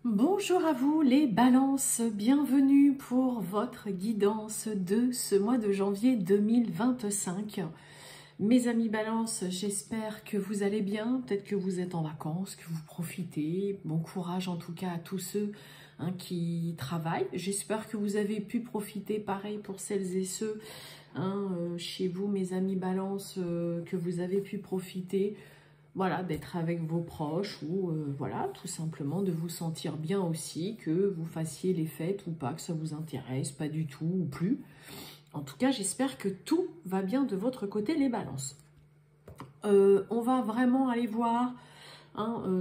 Bonjour à vous les balances, bienvenue pour votre guidance de ce mois de janvier 2025. Mes amis balances, j'espère que vous allez bien, peut-être que vous êtes en vacances, que vous profitez. Bon courage en tout cas à tous ceux qui travaillent. J'espère que vous avez pu profiter, pareil pour celles et ceux chez vous mes amis balances, que vous avez pu profiter. Voilà, d'être avec vos proches ou voilà, tout simplement de vous sentir bien aussi, que vous fassiez les fêtes ou pas, que ça vous intéresse, pas du tout ou plus. En tout cas, j'espère que tout va bien de votre côté, les balances. On va vraiment aller voir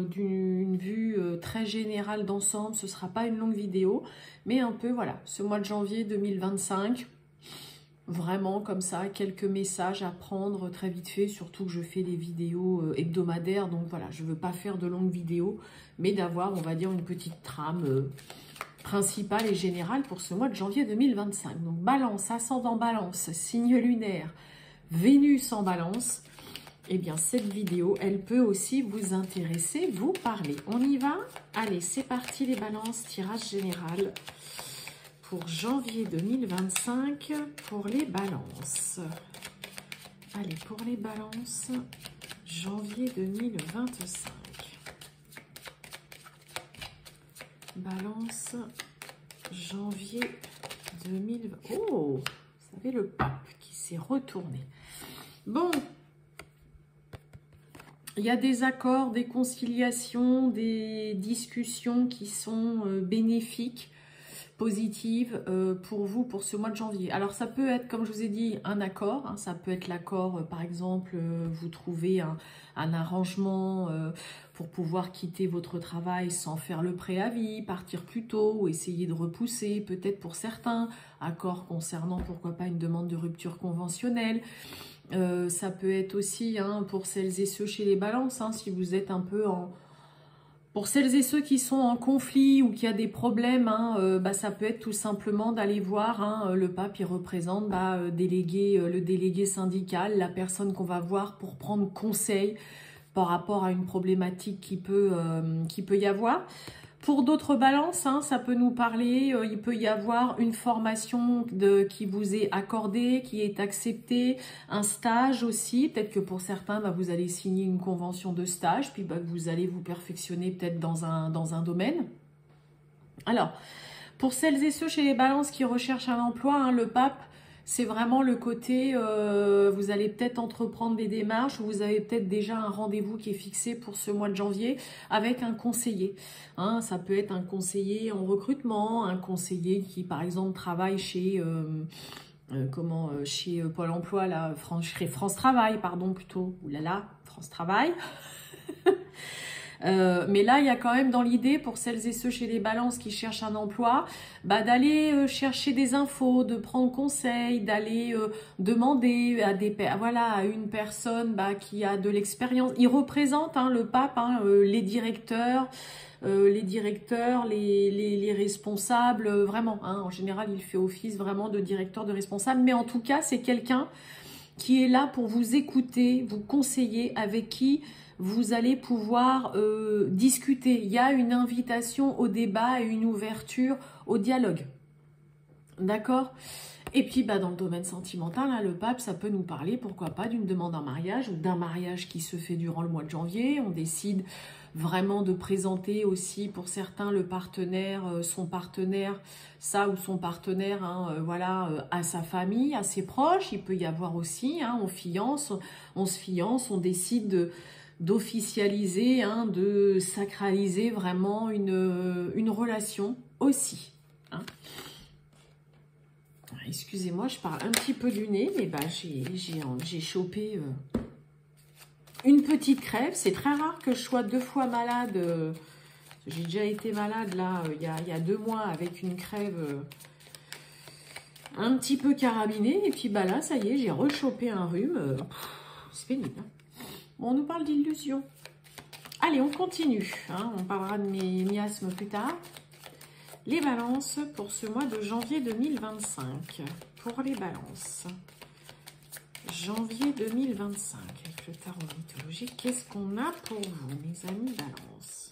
d'une vue très générale d'ensemble. Ce ne sera pas une longue vidéo, mais un peu, voilà, ce mois de janvier 2025. Vraiment comme ça, quelques messages à prendre très vite fait, surtout que je fais des vidéos hebdomadaires, donc voilà, je ne veux pas faire de longues vidéos, mais d'avoir, on va dire, une petite trame principale et générale pour ce mois de janvier 2025. Donc Balance, ascendant Balance, signe lunaire, Vénus en Balance, eh bien cette vidéo, elle peut aussi vous intéresser, vous parler. On y va? Allez, c'est parti les balances, tirage général pour janvier 2025, pour les balances. Allez, pour les balances, janvier 2025. Balance, janvier 2020. Oh, vous savez, le pape qui s'est retourné. Bon, il y a des accords, des conciliations, des discussions qui sont bénéfiques, positive pour vous pour ce mois de janvier. Alors ça peut être, comme je vous ai dit, un accord, ça peut être l'accord, par exemple, vous trouvez un arrangement pour pouvoir quitter votre travail sans faire le préavis, partir plus tôt ou essayer de repousser, peut-être pour certains, accord concernant pourquoi pas une demande de rupture conventionnelle. Ça peut être aussi pour celles et ceux chez les balances, si vous êtes un peu en... Pour celles et ceux qui sont en conflit ou qui a des problèmes, ça peut être tout simplement d'aller voir, le pape, il représente le délégué syndical, la personne qu'on va voir pour prendre conseil par rapport à une problématique qui peut y avoir. Pour d'autres balances, ça peut nous parler, il peut y avoir une formation qui vous est accordée, qui est acceptée, un stage aussi. Peut-être que pour certains, vous allez signer une convention de stage, puis que vous allez vous perfectionner peut-être dans un domaine. Alors, pour celles et ceux chez les balances qui recherchent un emploi, le pape, c'est vraiment le côté, vous allez peut-être entreprendre des démarches, ou vous avez peut-être déjà un rendez-vous qui est fixé pour ce mois de janvier avec un conseiller. Ça peut être un conseiller en recrutement, un conseiller qui par exemple travaille chez Pôle emploi, là, France Travail, pardon, plutôt. Ouh là là, France Travail. Mais là, il y a quand même dans l'idée, pour celles et ceux chez les balances qui cherchent un emploi, d'aller chercher des infos, de prendre conseil, d'aller demander à une personne qui a de l'expérience. Il représente le pape, les directeurs, les responsables, vraiment. En général, il fait office vraiment de directeur, de responsable. Mais en tout cas, c'est quelqu'un qui est là pour vous écouter, vous conseiller, avec qui vous allez pouvoir discuter. Il y a une invitation au débat et une ouverture au dialogue. D'accord? Et puis, dans le domaine sentimental, le pape, ça peut nous parler, pourquoi pas, d'une demande en mariage ou d'un mariage qui se fait durant le mois de janvier. On décide vraiment de présenter aussi, pour certains, le partenaire, son partenaire, ou son partenaire, à sa famille, à ses proches. Il peut y avoir aussi, on se fiance, on décide d'officialiser, de sacraliser vraiment une relation aussi. Excusez-moi, je parle un petit peu du nez, mais j'ai chopé une petite crève. C'est très rare que je sois 2 fois malade. J'ai déjà été malade là, il y a 2 mois avec une crève un petit peu carabinée. Et puis là, ça y est, j'ai rechopé un rhume. C'est pénible. Bon, on nous parle d'illusion. Allez, on continue. On parlera de mes miasmes plus tard. Les balances pour ce mois de janvier 2025. Pour les balances. Janvier 2025. Avec le tarot mythologique, qu'est-ce qu'on a pour vous, mes amis balances?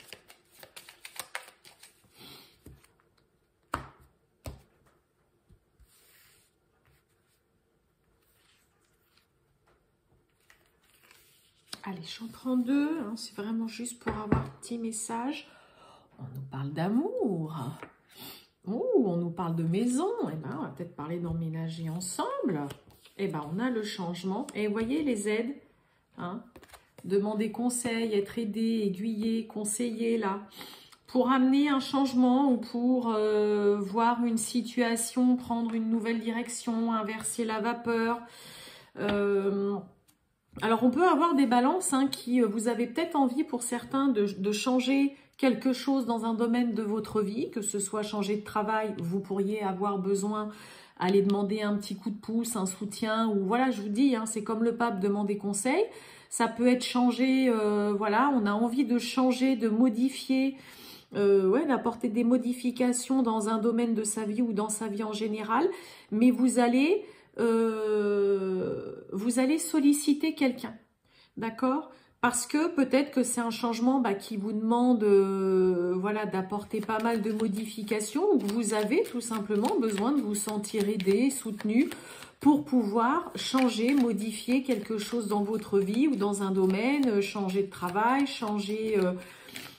Allez, j'en prends deux, hein, c'est vraiment juste pour avoir un petit message. On nous parle d'amour. On nous parle de maison. Eh ben, on va peut-être parler d'emménager ensemble. Eh ben, on a le changement. Et vous voyez les aides, hein, demander conseil, être aidé, aiguillé, conseillé, là, pour amener un changement ou pour voir une situation, prendre une nouvelle direction, inverser la vapeur. Alors, on peut avoir des balances, hein, qui vous avez peut-être envie pour certains de changer quelque chose dans un domaine de votre vie, que ce soit changer de travail, vous pourriez avoir besoin aller demander un petit coup de pouce, un soutien, ou voilà, je vous dis, hein, c'est comme le pape demander conseil. Ça peut être changer, voilà, on a envie de changer, de modifier, ouais, d'apporter des modifications dans un domaine de sa vie ou dans sa vie en général, mais vous allez solliciter quelqu'un, d'accord? Parce que peut-être que c'est un changement qui vous demande voilà, d'apporter pas mal de modifications, ou que vous avez tout simplement besoin de vous sentir aidé, soutenu, pour pouvoir changer, modifier quelque chose dans votre vie ou dans un domaine, changer de travail, changer,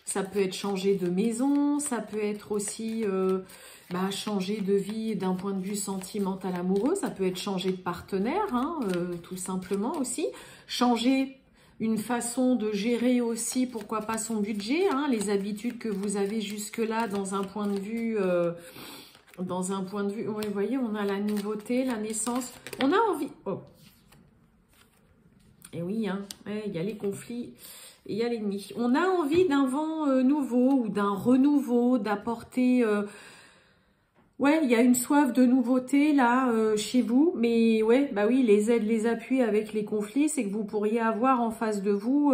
ça peut être changer de maison, ça peut être aussi changer de vie d'un point de vue sentimental amoureux, ça peut être changer de partenaire, hein, tout simplement aussi, changer une façon de gérer aussi, pourquoi pas son budget, hein, les habitudes que vous avez jusque-là dans un point de vue, ouais, vous voyez, on a la nouveauté, la naissance, on a envie, oh, et oui, hein, ouais, il y a les conflits, et il y a l'ennemi, on a envie d'un vent nouveau ou d'un renouveau, d'apporter... ouais, il y a une soif de nouveauté là chez vous, mais ouais, bah oui, les aides, les appuis avec les conflits, c'est que vous pourriez avoir en face de vous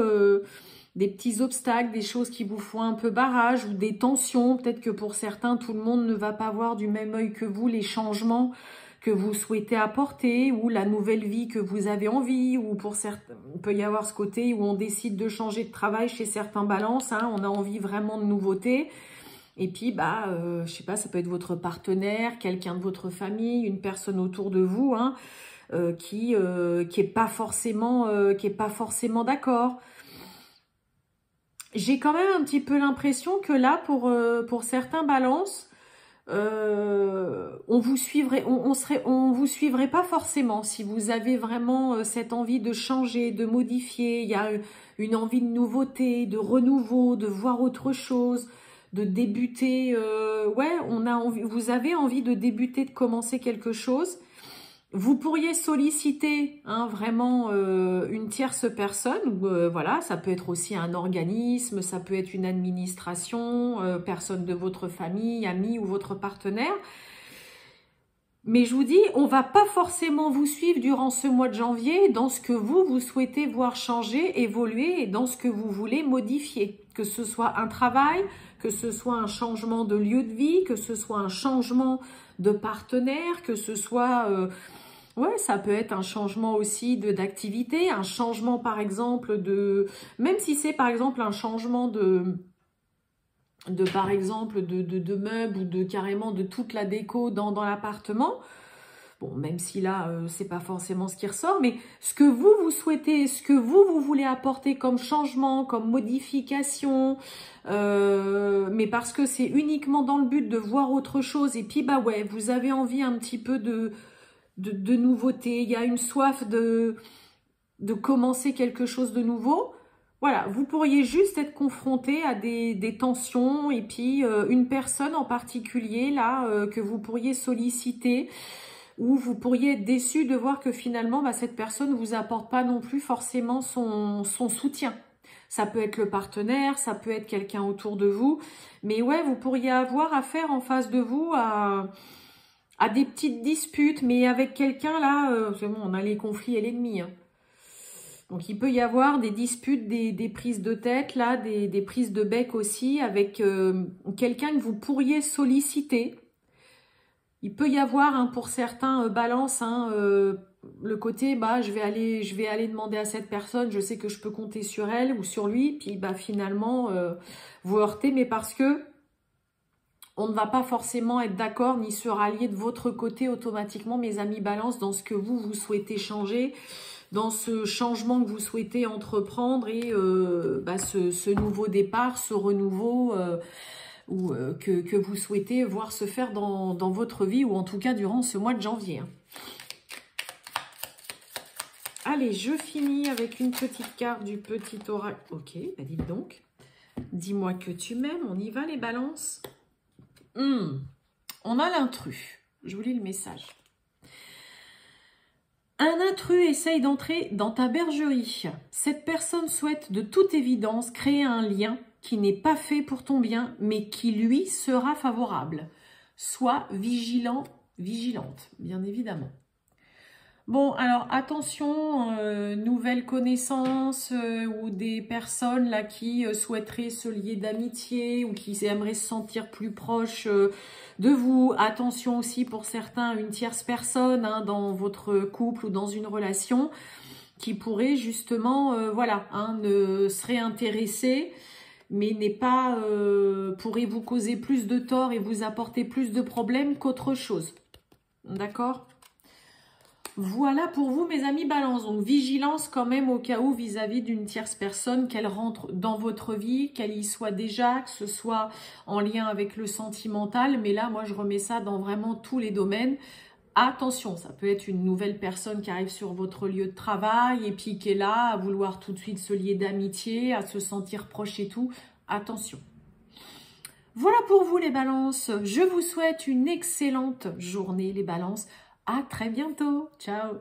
des petits obstacles, des choses qui vous font un peu barrage ou des tensions. Peut-être que pour certains, tout le monde ne va pas voir du même œil que vous les changements que vous souhaitez apporter ou la nouvelle vie que vous avez envie, ou pour certains, il peut y avoir ce côté où on décide de changer de travail chez certains balances, hein, on a envie vraiment de nouveautés. Et puis, je sais pas, ça peut être votre partenaire, quelqu'un de votre famille, une personne autour de vous, hein, qui est pas forcément, d'accord. J'ai quand même un petit peu l'impression que là, pour certains balances, on vous suivrait pas forcément si vous avez vraiment cette envie de changer, de modifier. Il y a une envie de nouveauté, de renouveau, de voir autre chose, de débuter, ouais, vous avez envie de débuter, de commencer quelque chose. Vous pourriez solliciter, hein, vraiment une tierce personne, ou voilà, ça peut être aussi un organisme, ça peut être une administration, personne de votre famille, ami ou votre partenaire. Mais je vous dis, on va pas forcément vous suivre durant ce mois de janvier dans ce que vous souhaitez voir changer, évoluer, et dans ce que vous voulez modifier. Que ce soit un travail, que ce soit un changement de lieu de vie, que ce soit un changement de partenaire, que ce soit... ouais, ça peut être un changement aussi d'activité, un changement par exemple de... Même si c'est par exemple un changement par exemple de meubles ou de carrément de toute la déco dans l'appartement. Bon, même si là, c'est pas forcément ce qui ressort, mais ce que vous souhaitez, ce que vous voulez apporter comme changement, comme modification, mais parce que c'est uniquement dans le but de voir autre chose, et puis ouais, vous avez envie un petit peu de nouveauté, il y a une soif de commencer quelque chose de nouveau. Voilà, vous pourriez juste être confronté à des tensions, et puis une personne en particulier là que vous pourriez solliciter, ou vous pourriez être déçu de voir que finalement cette personne vous apporte pas non plus forcément son soutien. Ça peut être le partenaire, ça peut être quelqu'un autour de vous, mais ouais, vous pourriez avoir affaire en face de vous à des petites disputes, mais avec quelqu'un là, c'est bon, on a les conflits et l'ennemi, hein. Donc, il peut y avoir des disputes, des prises de tête, là, des prises de bec aussi, avec quelqu'un que vous pourriez solliciter. Il peut y avoir, hein, pour certains balances, hein, le côté, je vais aller demander à cette personne, je sais que je peux compter sur elle ou sur lui, puis finalement, vous heurtez, mais parce que on ne va pas forcément être d'accord ni se rallier de votre côté automatiquement, mes amis balance, dans ce que vous souhaitez changer, dans ce changement que vous souhaitez entreprendre et ce nouveau départ, ce renouveau que vous souhaitez voir se faire dans votre vie, ou en tout cas durant ce mois de janvier. Hein. Allez, je finis avec une petite carte du petit oracle. Ok, bah dites donc. Dis-moi que tu m'aimes, on y va les balances. On a l'intrus. Je vous lis le message. Un intrus essaye d'entrer dans ta bergerie. Cette personne souhaite de toute évidence créer un lien qui n'est pas fait pour ton bien, mais qui lui sera favorable. Sois vigilant, vigilante, bien évidemment. Bon, alors attention, nouvelles connaissances ou des personnes là qui souhaiteraient se lier d'amitié ou qui aimeraient se sentir plus proches de vous. Attention aussi pour certains, une tierce personne hein, dans votre couple ou dans une relation qui pourrait justement, ne serait intéressée, mais n'est pas pourrait vous causer plus de tort et vous apporter plus de problèmes qu'autre chose. D'accord ? Voilà pour vous mes amis Balance, donc vigilance quand même au cas où vis-à-vis d'une tierce personne, qu'elle rentre dans votre vie, qu'elle y soit déjà, que ce soit en lien avec le sentimental, mais là moi je remets ça dans vraiment tous les domaines. Attention, ça peut être une nouvelle personne qui arrive sur votre lieu de travail et puis qui est là à vouloir tout de suite se lier d'amitié, à se sentir proche et tout, attention. Voilà pour vous les balances, je vous souhaite une excellente journée les balances. À très bientôt. Ciao.